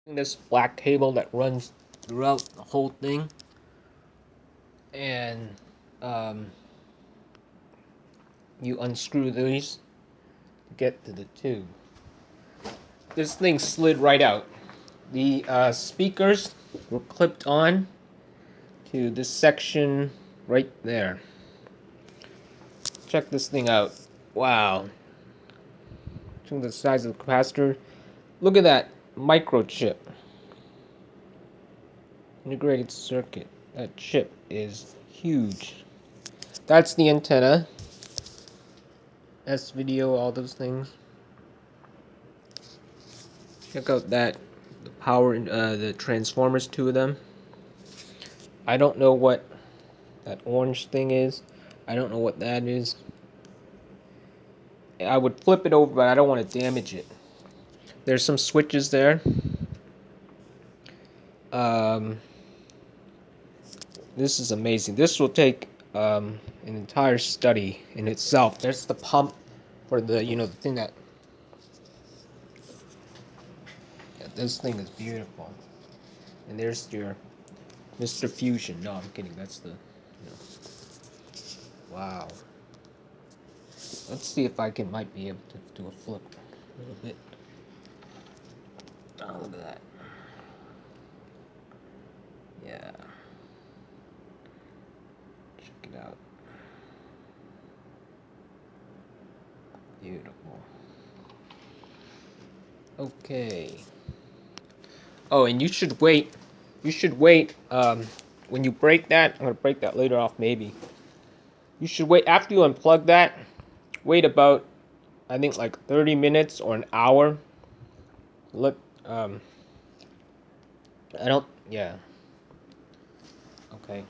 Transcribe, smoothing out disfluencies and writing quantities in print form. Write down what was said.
this black cable that runs throughout the whole thing, and you unscrew these to get to the tube. This thing slid right out. The speakers were clipped on to this section right there. Check this thing out. Wow. Check the size of the capacitor. Look at that microchip. Integrated circuit. That chip is huge. That's the antenna. S video, all those things. Check out that. The power, the transformers, two of them. I don't know what that orange thing is. I don't know what that is. I would flip it over, but I don't want to damage it. There's some switches there. This is amazing. This will take an entire study in itself. There's the pump for the, the thing that... Yeah, this thing is beautiful. And there's your Mr. Fusion. No, I'm kidding. That's the... Wow. Let's see if I might be able to do a flip a little bit. Oh, look at that. Yeah. Check it out. Beautiful. Okay. Oh, and you should wait. When you break that, I'm going to break that later off maybe. You should wait, after you unplug that, wait about, I think like 30 minutes or an hour. Look, yeah. Okay.